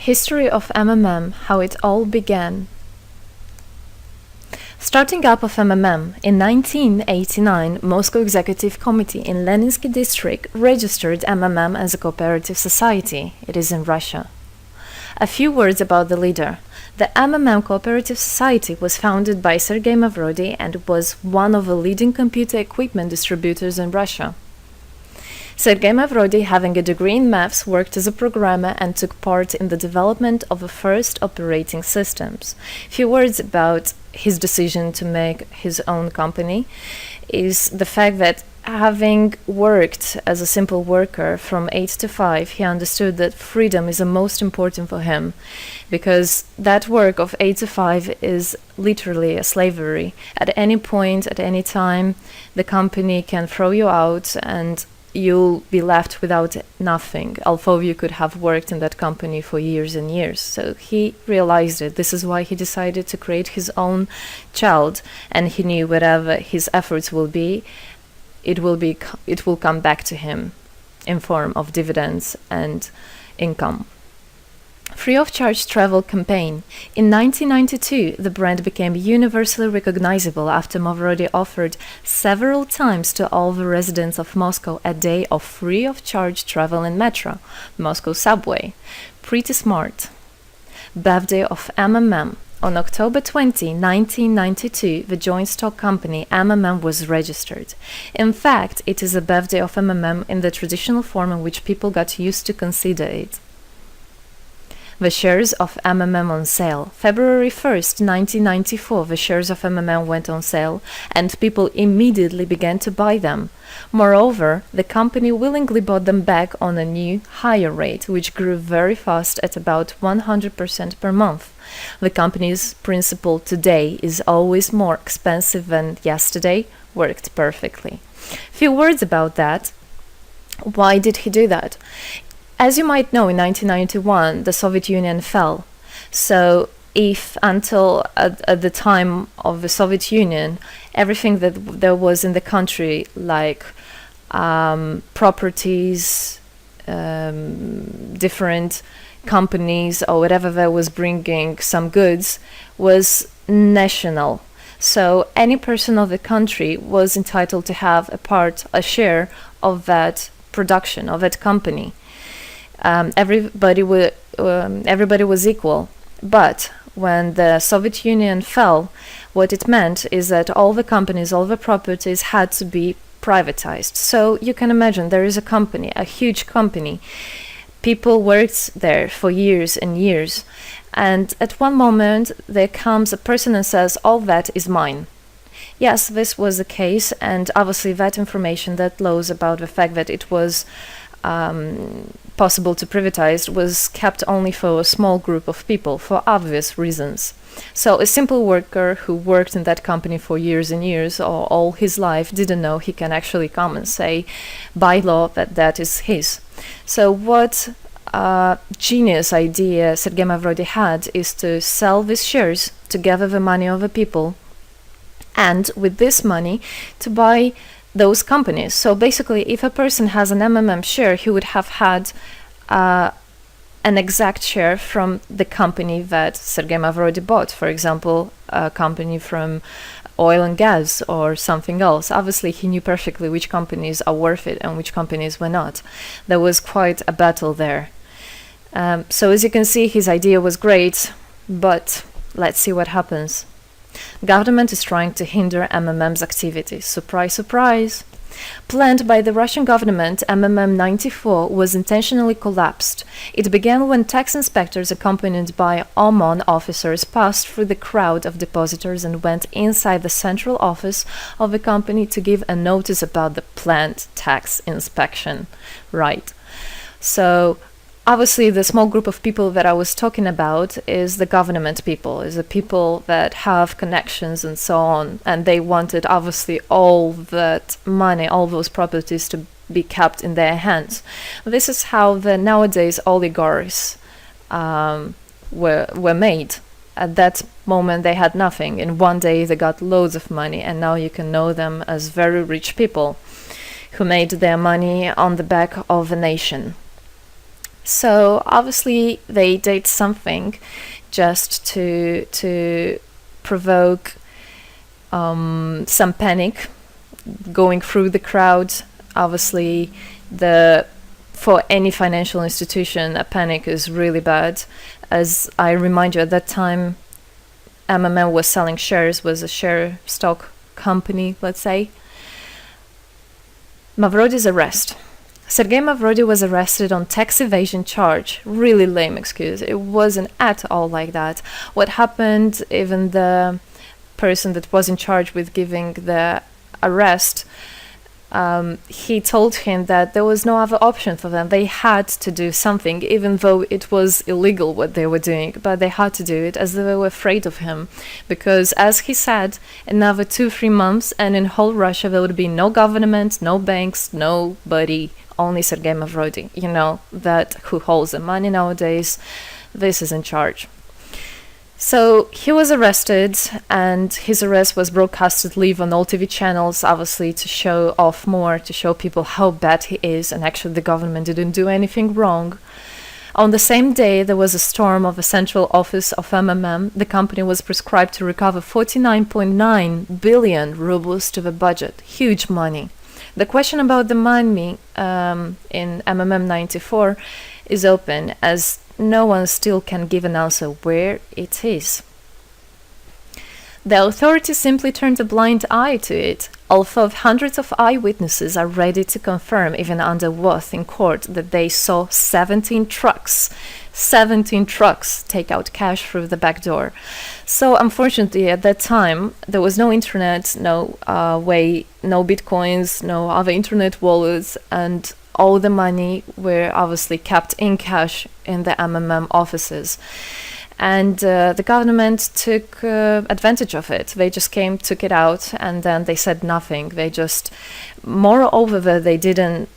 History of MMM, how it all began. Starting up of MMM, in 1989, Moscow Executive Committee in Leninsky District registered MMM as a cooperative society. It is in Russia. A few words about the leader. The MMM Cooperative Society was founded by Sergei Mavrodi and was one of the leading computer equipment distributors in Russia. Sergei Mavrodi, having a degree in maths, worked as a programmer and took part in the development of the first operating systems. Few words about his decision to make his own company is the fact that having worked as a simple worker from 8 to 5, he understood that freedom is the most important for him, because that work of 8 to 5 is literally a slavery. At any point, at any time, the company can throw you out and you'll be left without nothing, although you could have worked in that company for years and years. So he realized it. This is why he decided to create his own child, and he knew whatever his efforts will be, it will come back to him in form of dividends and income. Free of charge travel campaign. In 1992, the brand became universally recognizable after Mavrodi offered several times to all the residents of Moscow a day of free of charge travel in metro, Moscow subway. Pretty smart. Birthday of MMM. On October 20, 1992, the joint stock company MMM was registered. In fact, it is a birthday of MMM in the traditional form in which people got used to consider it. The shares of MMM on sale. February 1st, 1994, the shares of MMM went on sale, and people immediately began to buy them. Moreover, the company willingly bought them back on a new, higher rate, which grew very fast at about 100% per month. The company's principle today is always more expensive than yesterday worked perfectly. Few words about that. Why did he do that? As you might know, in 1991, the Soviet Union fell. So if until at the time of the Soviet Union, everything that there was in the country, like properties, different companies, or whatever that was bringing some goods, was national. So any person of the country was entitled to have a share of that production, of that company. Everybody was equal. But when the Soviet Union fell, what it meant is that all the companies, all the properties had to be privatized. So you can imagine there is a company, a huge company. People worked there for years and years. And at one moment, there comes a person and says, all that is mine. Yes, this was the case. And obviously that information, that laws about the fact that it was possible to privatize was kept only for a small group of people for obvious reasons. So a simple worker who worked in that company for years and years or all his life didn't know he can actually come and say by law that that is his. So what genius idea Sergei Mavrodi had is to sell these shares to gather the money of the people, and with this money to buy those companies. So basically, if a person has an MMM share, he would have had an exact share from the company that Sergei Mavrodi bought. For example, a company from oil and gas or something else. Obviously, he knew perfectly which companies are worth it and which companies were not. There was quite a battle there. So as you can see, his idea was great, but let's see what happens. Government is trying to hinder MMM's activities. Surprise, surprise! Planned by the Russian government, MMM 94 was intentionally collapsed. It began when tax inspectors accompanied by OMON officers passed through the crowd of depositors and went inside the central office of the company to give a notice about the planned tax inspection. Right. So obviously, the small group of people that I was talking about is the government people, is the people that have connections and so on. And they wanted, obviously, all that money, all those properties to be kept in their hands. This is how the nowadays oligarchs were made. At that moment, they had nothing. In one day, they got loads of money. And now you can know them as very rich people who made their money on the back of a nation. So obviously they did something just to provoke some panic going through the crowd. Obviously, for any financial institution, a panic is really bad. As I remind you, at that time, MMM was selling shares, was a share stock company, let's say. Mavrody's arrest. Sergei Mavrody was arrested on tax evasion charge. Really lame excuse. It wasn't at all like that. What happened, even the person that was in charge with giving the arrest, he told him that there was no other option for them. They had to do something, even though it was illegal what they were doing, but they had to do it as they were afraid of him. Because, as he said, another 2-3 months and in whole Russia there would be no government, no banks, nobody, only Sergei Mavrody, that who holds the money nowadays. This is in charge. So he was arrested, and his arrest was broadcasted live on all TV channels, obviously to show off more, to show people how bad he is, and actually the government didn't do anything wrong. On the same day, there was a storm of the central office of MMM. The company was prescribed to recover 49.9 billion rubles to the budget. Huge money. The question about the money in MMM 94 is open, as no one still can give an answer where it is. The authorities simply turned a blind eye to it, although hundreds of eyewitnesses are ready to confirm, even under oath in court, that they saw 17 trucks take out cash through the back door. So unfortunately, at that time, there was no internet, no way, no bitcoins, no other internet wallets, and all the money were obviously kept in cash in the MMM offices. And the government took advantage of it. They just came, took it out, and then they said nothing. Moreover, they didn't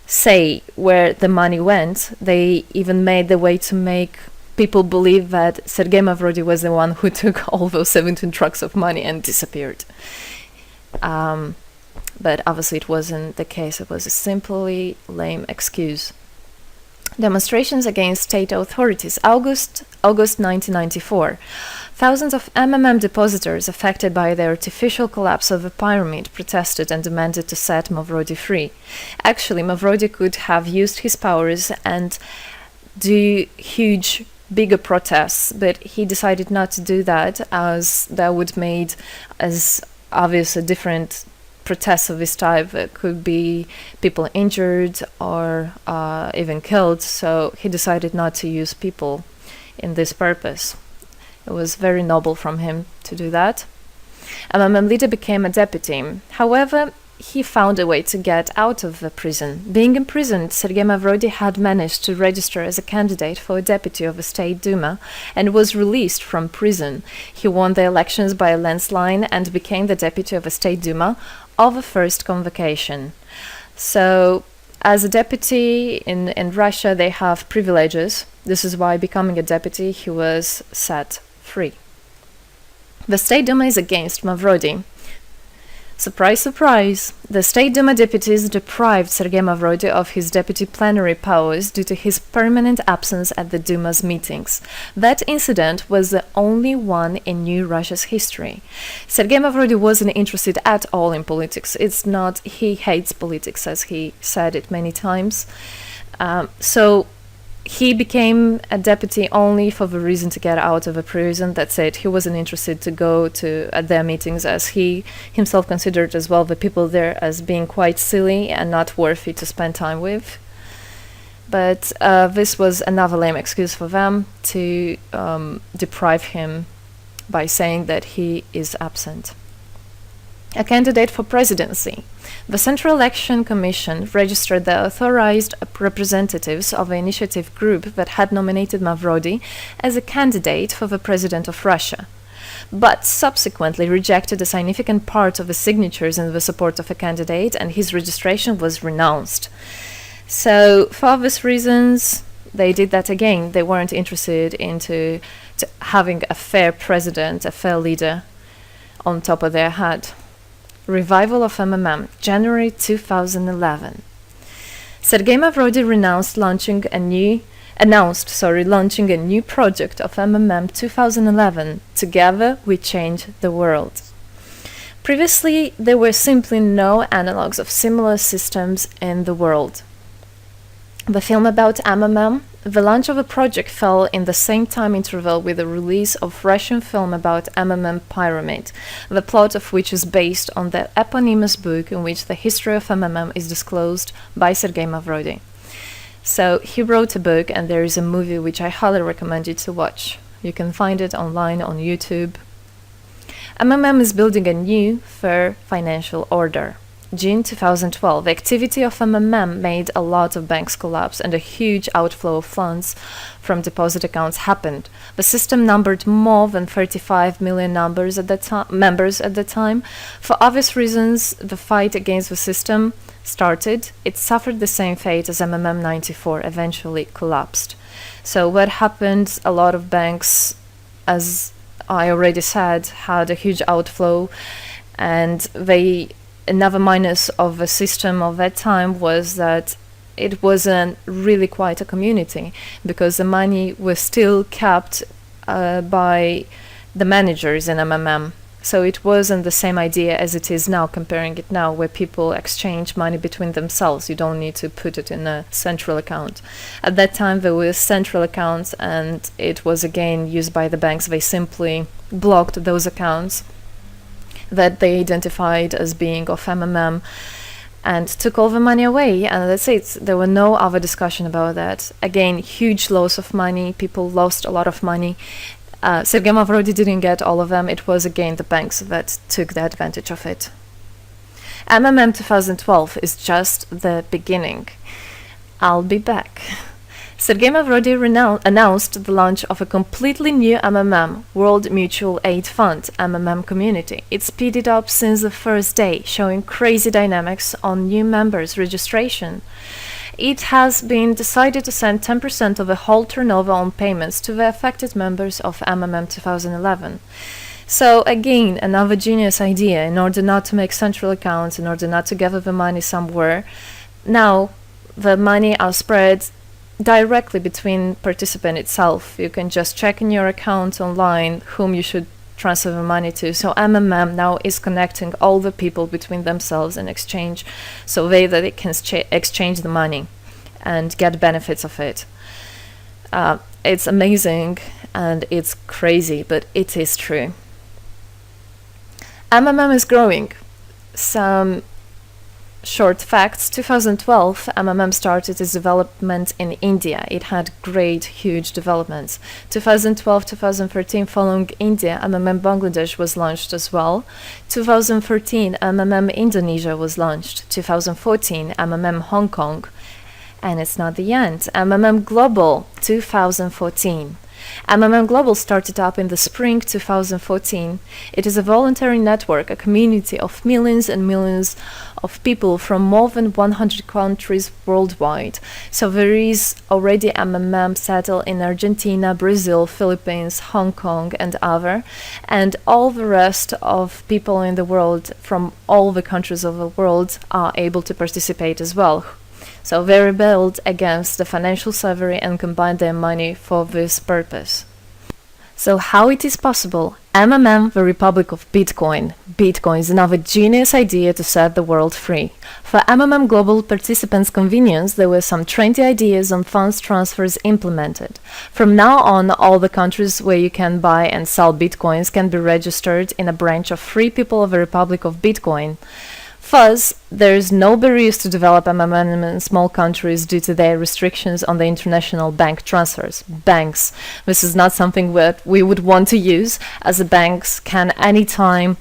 say where the money went. They even made the way to make people believe that Sergei Mavrody was the one who took all those 17 trucks of money and disappeared. But obviously it wasn't the case. It was a simply lame excuse. Demonstrations against state authorities. August 1994. Thousands of MMM depositors affected by the artificial collapse of the pyramid protested and demanded to set Mavrody free. Actually, Mavrody could have used his powers and do huge, bigger protests, but he decided not to do that, as that would made as obvious a different protests of this type. Could be people injured or even killed, so he decided not to use people in this purpose. It was very noble from him to do that. MMM leader became a deputy. However, he found a way to get out of the prison. Being imprisoned, Sergei Mavrody had managed to register as a candidate for a deputy of the State Duma and was released from prison. He won the elections by a landslide and became the deputy of the State Duma of the first convocation. So, as a deputy in Russia, they have privileges. This is why, becoming a deputy, he was set free. The State Duma is against Mavrody. Surprise, surprise! The State Duma deputies deprived Sergei Mavrody of his deputy plenary powers due to his permanent absence at the Duma's meetings. That incident was the only one in New Russia's history. Sergei Mavrody wasn't interested at all in politics. It's not he hates politics, as he said it many times. So he became a deputy only for the reason to get out of a prison. That's it. He wasn't interested to go to at their meetings, as he himself considered as well the people there as being quite silly and not worthy to spend time with. But this was another lame excuse for them to deprive him by saying that he is absent. A candidate for presidency. The Central Election Commission registered the authorized representatives of the initiative group that had nominated Mavrody as a candidate for the president of Russia, but subsequently rejected a significant part of the signatures in the support of a candidate, and his registration was renounced. So, for obvious reasons, they did that again. They weren't interested into having a fair president, a fair leader on top of their head. Revival of MMM, January 2011. Sergei Mavrody renounced launching a new launching a new project of MMM 2011. Together we change the world. Previously, there were simply no analogues of similar systems in the world. The film about MMM, the launch of a project fell in the same time interval with the release of Russian film about MMM Pyramid, the plot of which is based on the eponymous book in which the history of MMM is disclosed by Sergei Mavrodi. So he wrote a book, and there is a movie which I highly recommend you to watch. You can find it online on YouTube. MMM is building a new, fair financial order. June 2012, the activity of MMM made a lot of banks collapse and a huge outflow of funds from deposit accounts happened. The system numbered more than 35 million members at the time. For obvious reasons, the fight against the system started. It suffered the same fate as MMM 94, eventually collapsed. So what happened? A lot of banks, as I already said, had a huge outflow, and another minus of the system of that time was that it wasn't really quite a community, because the money was still kept by the managers in MMM. So it wasn't the same idea as it is now, comparing it now, where people exchange money between themselves. You don't need to put it in a central account. At that time, there were central accounts, and it was again used by the banks. They simply blocked those accounts that they identified as being of MMM and took all the money away, and that's it. There were no other discussion about that. Again, huge loss of money. People lost a lot of money. Sergei Mavrodi didn't get all of them. It was again the banks that took the advantage of it. MMM 2012 is just the beginning. I'll be back. Sergei Mavrodi announced the launch of a completely new MMM, World Mutual Aid Fund, MMM community. It speeded up since the first day, showing crazy dynamics on new members' registration. It has been decided to send 10% of the whole turnover on payments to the affected members of MMM 2011. So again, another genius idea. In order not to make central accounts, in order not to gather the money somewhere, now the money are spread directly between participant itself. You can just check in your account online whom you should transfer the money to. So MMM now is connecting all the people between themselves in exchange, so that they can exchange the money and get benefits of it. It's amazing and it's crazy, but it is true. MMM is growing. Some short facts. 2012, MMM started its development in India. It had great, huge developments. 2012-2013, following India, MMM Bangladesh was launched as well. 2013, MMM Indonesia was launched. 2014, MMM Hong Kong. And it's not the end. MMM Global, 2014. MMM Global started up in the spring 2014. It is a voluntary network, a community of millions and millions of people from more than 100 countries worldwide. So there is already MMM settled in Argentina, Brazil, Philippines, Hong Kong, and other, and all the rest of people in the world from all the countries of the world are able to participate as well. So they rebelled against the financial slavery and combined their money for this purpose. So how it is possible? MMM, the Republic of Bitcoin. Bitcoin is another genius idea to set the world free. For MMM Global participants' convenience, there were some 20 ideas on funds transfers implemented. From now on, all the countries where you can buy and sell Bitcoins can be registered in a branch of Free People of the Republic of Bitcoin. Thus, there is no barriers to develop MMM in small countries due to their restrictions on the international bank transfers. Banks. This is not something that we would want to use, as the banks can anytime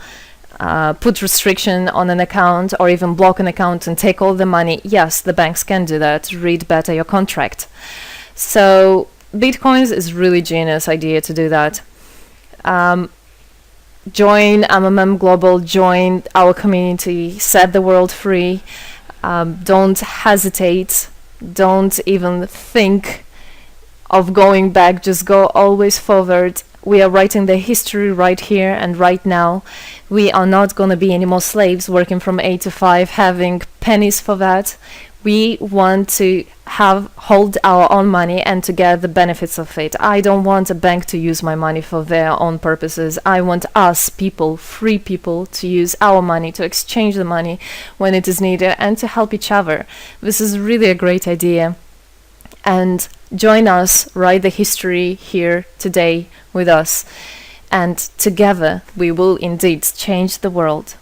put restriction on an account or even block an account and take all the money. Yes, the banks can do that. Read better your contract. So, Bitcoins is really genius idea to do that. Join MMM Global, join our community, set the world free. Don't hesitate, don't even think of going back, just go always forward. We are writing the history right here and right now. We are not going to be any more slaves working from 8 to 5, having pennies for that. We want to hold our own money and to get the benefits of it. I don't want a bank to use my money for their own purposes. I want us people, free people, to use our money, to exchange the money when it is needed, and to help each other. This is really a great idea. And join us, write the history here today with us, and together we will indeed change the world.